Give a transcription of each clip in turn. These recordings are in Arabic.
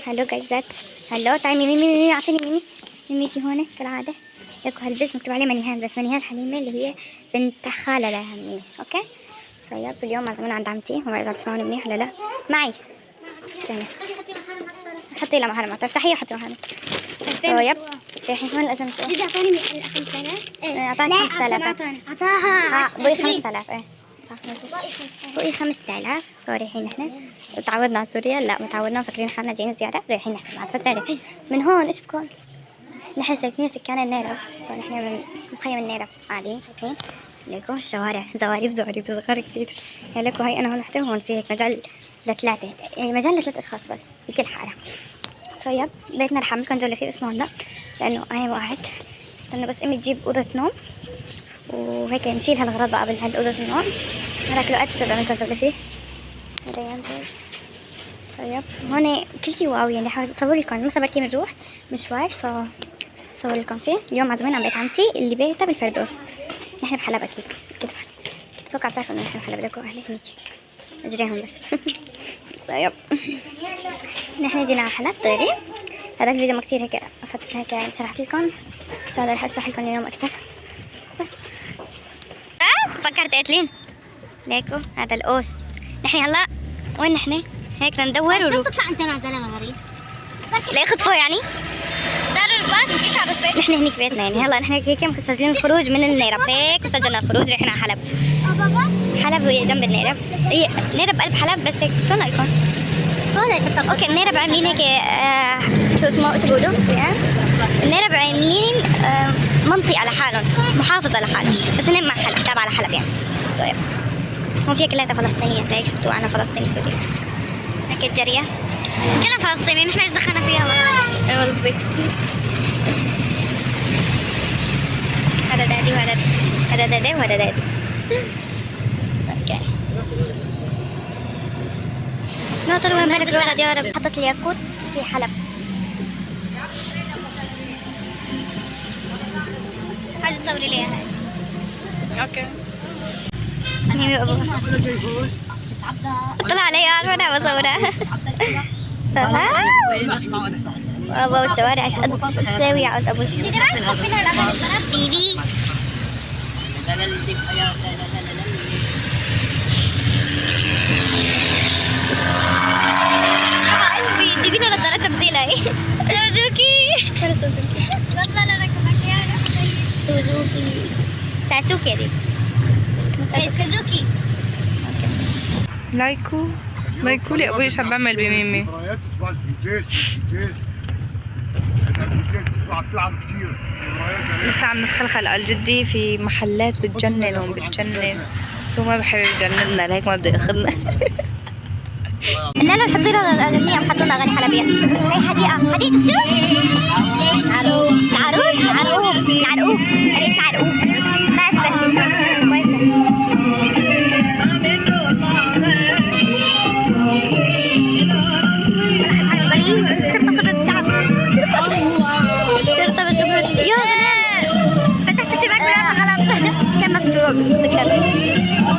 هلو جايزات. هلو تعالي ميمي اعطيني ميمي. ميمي تي هون كالعادة. لكم هالبس مكتوب عليه منيهان، بس منيهان حليمة اللي هي بنت خالة لها ميمي. اوكي طيب اليوم معزومين عند عمتي، ما بعرف اذا بتسمعوني منيح ولا لا. معي حطي لها محرمات، افتحيها وحطي محرمات. طيب رايحين هون الأذان شو؟ جدي اعطاني 5000. اعطاك 5000. اعطاها بقي 5000. ايه صح بقي 5000. رايحين نحن تعودنا على سوريا، لا متعودنا فاكرين حالنا جايين زيارة. رايحين نحن بعد فترة رايحين من هون. ايش بكون؟ نحن ساكنين سكان النيرب، نحن من مخيم النيرب قاعدين ساكنين. ليكو الشوارع زواريب صغار كتير. ليكو هاي انا هون وحده، وهون في هيك مجال لثلاثة، يعني مجال ل3 اشخاص بس في كل حارة. طيب بيتنا رح اعملكم جولة فيه اسمه هلا، لانه انا وقعت. استنوا بس امي تجيب اوضة نوم وهيك نشيل هالغراض بقى قبل هالأوضة النوم. هذاك الوقت تبقى اعملكم جولة فيه. ريان جاي. طيب هون كل شيء واو، يعني حاولت اصور لكم مثلا بركي بنروح مشوار صور لكم فيه. اليوم معزومين عند بيت عمتي اللي بيتها بالفردوس. نحن بحلب اكيد كده، اتوقع بتعرفوا انه نحن بحلب. لكم اهلي هنيك اجريهم بس. طيب نحن جينا على حلب طيرين. هذاك الفيديو ما كتير هيك هيك شرحت لكم، ان شاء الله رح اشرح لكم اليوم اكثر. بس فكرت قاتلين ليكو هذا القوس. نحن هلا وين نحن؟ هيك بدنا ندور شو تطلع انت مع زلمه غريب؟ لا يخطفوا يعني؟ تعرفت انت ايش عرفت؟ نحن هنيك بيتنا، يعني هلا نحن هيك مسجلين الخروج من النيرب، هيك وسجلنا الخروج. رحنا على حلب. حلب هي جنب النيرب، هي نيرب قلب حلب بس هيك شلون يكون؟ اوكي النيرب عاملين هيك شو اسمه شو بيقولوا؟ النيرب عاملين منطقة لحالهم، محافظة لحالهم، بس هن مع حلب تابعة لحلب يعني. طيب هون فيها كلها فلسطينية، هيك شفتوا أنا فلسطيني سوري. هيك الجرية كلها فلسطينيين، نحن ايش دخلنا فيها؟ اي والله. هذا دادي وهذا دادي وهذا دادي. اوكي ناطر وين بالك الولد يا رب. حطت الياقوت في حلب. عايزة تصوري لي اياها. اوكي مين ابوها؟ طلع علي عارفة انا بصورها. ابو الشوارع ايش قد تساوي يا عود ابو بيبي. جيبي لنا نظارات تمثيلة. ايه سوزوكي. انا سوزوكي والله لا ركبك يا سوزوكي. ساسوكي دي مش سوزوكي. لايكو لي ابوي ايش عم بعمل بميمي. مباريات اسبوع الجيش بتلعب كثير. لسه عم نتخلخل على الجدي في محلات بتجنن وبتجنن، شو ما بحب يجننا لهيك ما بده ياخذنا. لا نحط لها الاغنيه وحطوا لنا اغاني حلبيه. هي حديقه شو؟ العروس العرقوب حديقه العرقوب. ماشي شرطة خدمة الشعب. شرطة خدمة الشعب. يا بنات فتحت الشباك بالوقت غلط. كان مفتوح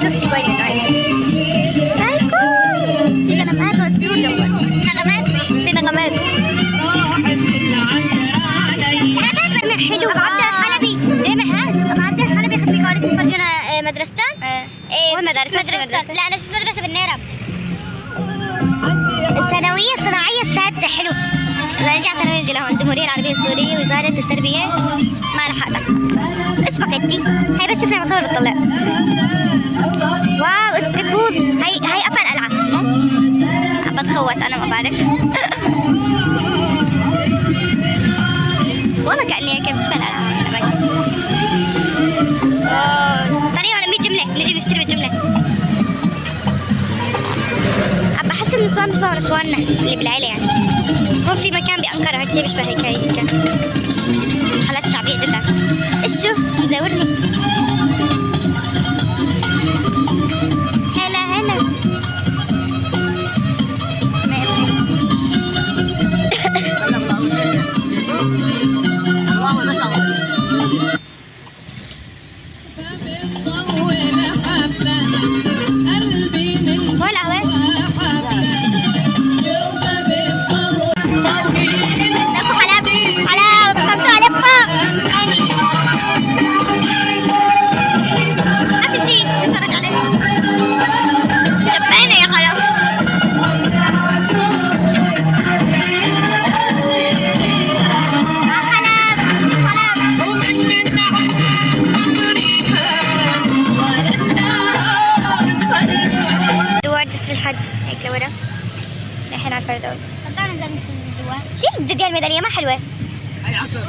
شوف شوي في نغمات وطيور جوا. في نغمات حلو. ابو عبد الحلبي جامع هذا. ابو عبد الحلبي خليكم عارفين يفرجونا مدرستان. وين مدرسة؟ لا انا شفت مدرسة بالنيرب. الثانوية الصناعية السادسة. حلو. إذا نجي على الثانوية نجي لهون الجمهورية العربية السورية وزارة التربية. ما لحقتها. اسبقتي. هاي بس شوفي مصور بتطلع. واو اتس كول. هاي أفضل قلعة. عم بتخوت أنا ما بعرف. والله كأني هيك مش فاهم القلعة. ثانية أنا 100 جملة نجي نشتري بالجملة. بحس ان النسوان بيشبهوا نسواننا اللي بالعيله يعني. هون في مكان بأنقرة هيك بيشبه هيك محلات شعبيه جدا. ايش شو مزورني. هلا حلوة. شيل جدي هالميدالية ما حلوة. هاي عطر.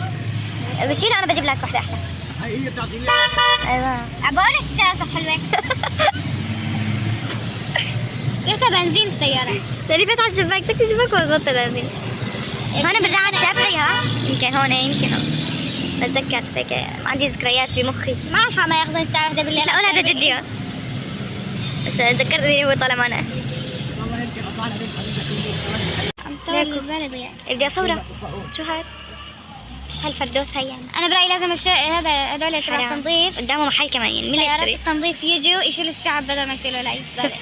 بشيلها أنا بجيب لك واحدة أحلى. هاي هي بتعطيني. أيوة. عبارة سيارة حلوة. ريحتها بنزين السيارة. تاني فتحة الشباك، سكتي الشباك وبطل بنزين. هون بالراحة الشافعي ها؟ يمكن هون يمكن هون. بتذكر هيك عندي ذكريات في مخي. ما الحق ما ياخذون الساعة واحدة بالليل. لا هذا جدي ها. بس تذكرتني هو طالع معنا. والله يمكن اطلع لك عم تصور الزبالة ضيع. بدي أصورها. شو هاد؟ ايش هالفردوس هي يعني؟ أنا برأيي لازم هذا هذول تبع التنظيف قدامه محل كمان يعني مين سيارات يشتري؟ التنظيف يجوا يشيلوا الشعب بدل ما يشيلوا لا زبالة.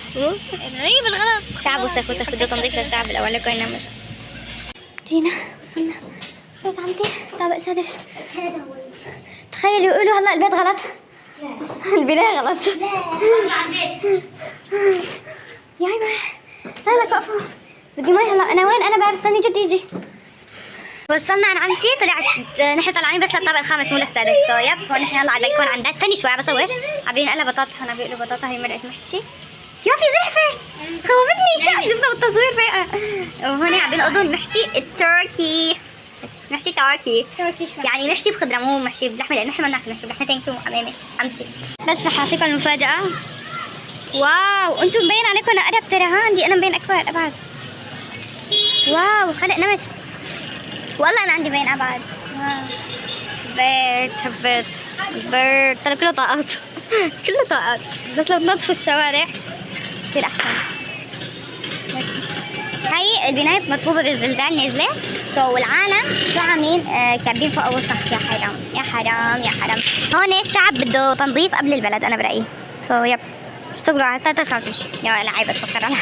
غريب الغلط. شعب وسخ وسخ بده تنظيف للشعب الأول لكون نمت. جينا وصلنا بيت عمتي طابق سادس. تخيلوا يقولوا هلا البيت غلط. البناية غلط. يا هاي هلا وقفوا بدي مي هلا. انا وين؟ انا بقى مستني جدي يجي. وصلنا عند عمتي طلعت نحن طالعين بس للطابق الخامس مو للسادس. يب هون نحن هلا على البلكون عندها. استني شوي عم بصور. عم بينقلها بطاطا. هون عم بيقلوا بطاطا. هي مرقة محشي. يا في زحفة خوفتني. شفتها بالتصوير فيها. وهون عم بينقضوا المحشي التركي. محشي تركي يعني محشي بخضرة مو محشي بلحمة لأنه نحن ما بناكل محشي بلحمة. تانكو أمامي عمتي. بس رح أعطيكم المفاجأة. واو أنتم مبين عليكم أقرب ترى. ها عندي أنا مبين أكبر أبعد. واو خلق نمش. والله أنا عندي مبين أبعد. بيت حبيت بيت. ترى كله طاقات. كله طاقات بس لو تنظفوا الشوارع بصير أحسن. هاي البناية مطبوبة بالزلزال نازلة. والعالم شو عاملين؟ كابين فوق وسخ. يا حرام يا حرام يا حرام. هون الشعب بده تنظيف قبل البلد أنا برأيي. يب اشتغلوا على 3 ساعات تمشي. يا لعيبة تفكر أنا.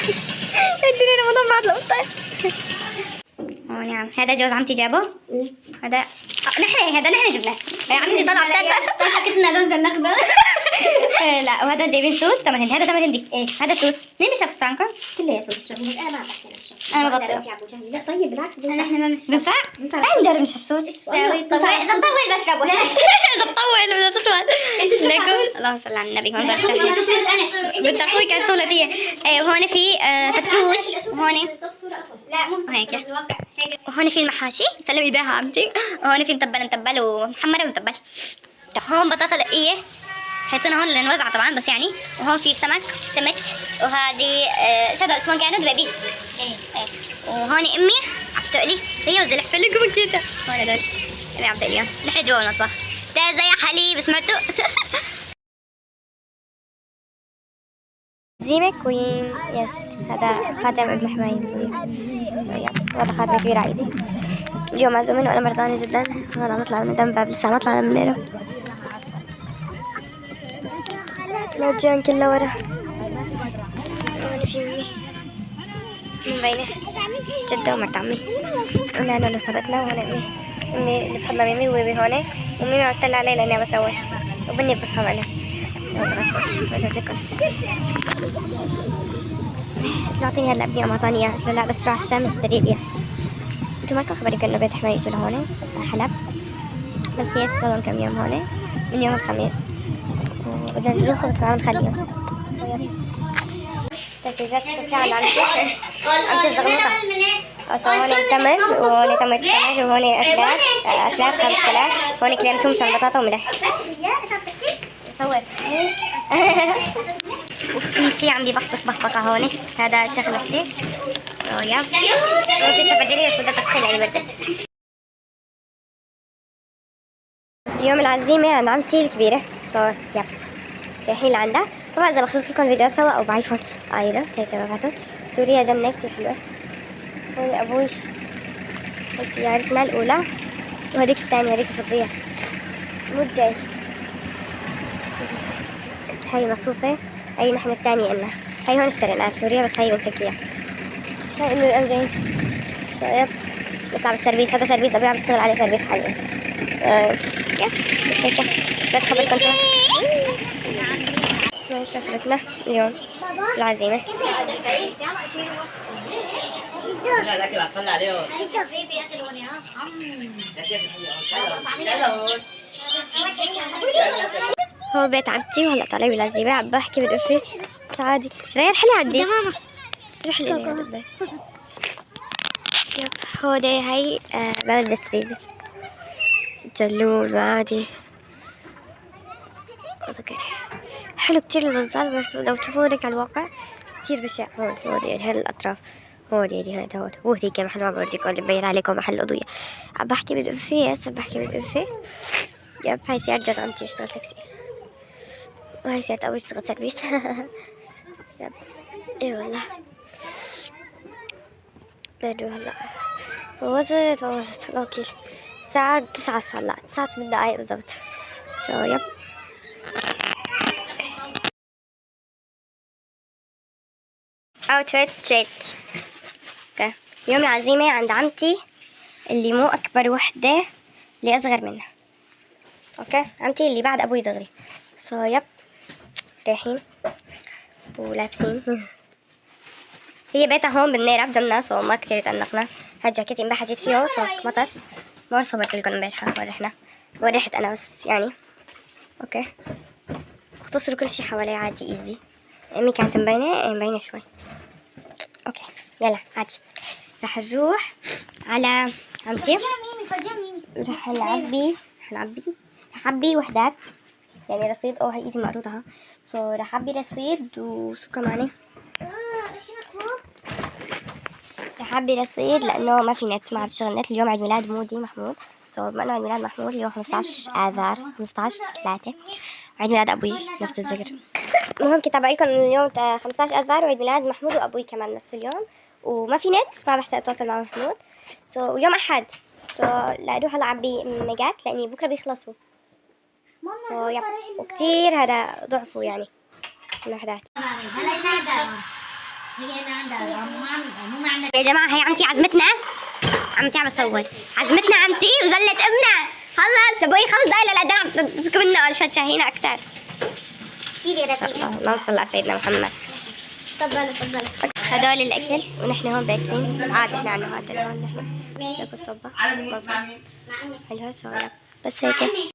الدنيا رمضان بعد لقطة. نعم هذا جوز عمتي جابه. هذا هذا نحن جبناه. عمتي طلع كنا لون الأخضر. لا وهذا جايبين سوس تمرين. هذا تمرين دي. ايه هذا سوس. مين بيشرب فستانكم؟ كلياته بيشرب. أنا ما بحسن الشرب. انا ما بطل. لا طيب بالعكس احنا ما بنشرب. بنفع؟ تعال نجرب نشرب سوس. ايش بساوي؟ إذا تطول بشربه. إذا تطول بدها تطول. لكم اللهم صل على النبي. منظر شهي. بدي أعطيك كانت طولتية. وهون في فتوش. وهون لا مو هيك. وهون في المحاشي. سلم ايديها عمتي. وهون في متبل ومحمرة ومتبل. هون بطاطا لقية. حيطينها هون لنوزعها طبعا بس يعني. وهون في سمك سمك. وهذه شو هذول اسمهم كانوا دبابيس. ايه. وهون امي عم تقلي هي وزلحفة لكم كيتا. هون هدول امي عم تقليهم. نحن جوا المطبخ. تازة يا حليب سمعتوا؟ زيمة كوين. يس هذا خاتم ابن حماية صغير. هذا خاتم كبير على ايدي. اليوم معزومين وانا مرضانة جدا. هون عم نطلع من دم باب لسه عم نطلع من الليلة. الأجيان كلها ورا. هون في أمي مبينة جدة ومرت عمي. ونانا اللي صابتنا. وهون أمي اللي بحضنا ميمي وبيبي هون. وميمي عم تطلع علي لأني عم بسوي. وبني بفهم عليه. بورجيكم. اعطيني هلا ابني اعطاني اياه. قلت له لا بس روح على الشام اشتري لي اياه. انتو مالكم خبرك انه بيت حماية يجوا لهون على حلب. بس هي صار كم يوم هون من يوم الخميس. وبدنا نروح بس ما نخليهم. تجهيزات الساعة عم الزغلوطة. هون التمر وهون تمر التمر وهون أكلات 5 كلات. هون كلام توم بطاطا وملح. صور. وفي شي عم بيبقبق بقبقة هون. هذا الشيخ المحشي. يب. وفي سفرجلي بس بدها تسخين لأني بردت. اليوم العزيمة عند عمتي الكبيرة. يب. رايحين لعندها. طبعا إذا بخلص لكم فيديوهات سوا أو بايفون آيرة هيك تبعتهم. سوريا جنة كتير حلوة. هون أبوي سيارتنا الأولى. وهذيك الثانية هذيك الفضية. مو الجاي. هاي مصفوفة. هاي نحن الثانية إلنا. هاي هون اشتريناها سوريا بس هاي قلت لك إياها. هاي إنه الآن جايين. يب. نطلع بالسيرفيس. هذا سيرفيس أبوي عم يشتغل عليه سيرفيس حلوة. يس هيك. بدي أخبركم شو. هاي سفرتنا اليوم العزيمة. لا لكن اطلع عليه. هو بيت عمتي وهلا طالعين بالعزيمة. عم بحكي بالقفة بس عادي. ريال حلي عندي. ماما روح لي يا دبي. يب هودي هاي بلد السريد جلول وادي وذكري حلو كتير المنظر، بس لو تشوفوا لك على الواقع كتير بشع. هون يعني هالأطراف هون يعني هذا هون هوديك محل ما بورجيكم اللي مبين عليكم محل الأضوية. عم بحكي بالإنفي هسه بحكي بالإنفي. يب هاي سيارة جوز عمتي اشتغل تاكسي، وهاي سيارة أبوي اشتغل سيرفيس. يب اي والله بدو هلا وصلت وكيل الساعة 9 هلا 9 دقايق بالضبط. يب اوتفيت تشيك. اوكي اليوم العزيمة عند عمتي اللي مو أكبر وحدة، اللي أصغر منها. اوكي عمتي اللي بعد أبوي دغري. يب رايحين ولابسين. هي بيتها هون بالنيرة بدمنا، ما كتير تأنقنا. هاد جاكيتي امبارح جيت فيه مطر، ما صورت لكم امبارح ورحت أنا بس يعني. اوكي اختصروا كل شي حوالي عادي ايزي. امي كانت مبينة شوي. اوكي يلا عادي رح نروح على عمتي. رح نعبي وحدات يعني رصيد. هاي ايدي مقروضها. رح اعبي رصيد وشو كمان رح اعبي رصيد لانه ما في نت، ما عم بشتغل نت. اليوم عيد ميلاد مودي محمود. بما انه عيد ميلاد محمود اليوم 15 اذار 15/3 عيد ميلاد ابوي نفس الذكر. المهم كنت عم لكم اليوم 15 اذار وعيد ميلاد محمود وابوي كمان نفس اليوم، وما في نت ما بحسن اتواصل مع محمود. واليوم احد لا اروح هلا اعبي ميجات لاني بكره بيخلصوا. يب وكتير هذا ضعفوا يعني الوحدات. يا جماعة هي عمتي عزمتنا. عمتي عم بصور عزمتنا عمتي وزلت ابنها. خلص ابوي 5 دقايق للأذان عم تمسكوا منا علشان تشاهينا أكثر. ان شاء الله نوصل لسيدنا محمد. تفضلوا هدول الأكل ونحن هون باكلين. عاد نحن عنا هذا هون نحن ناكل صبة. حلو بس هيك.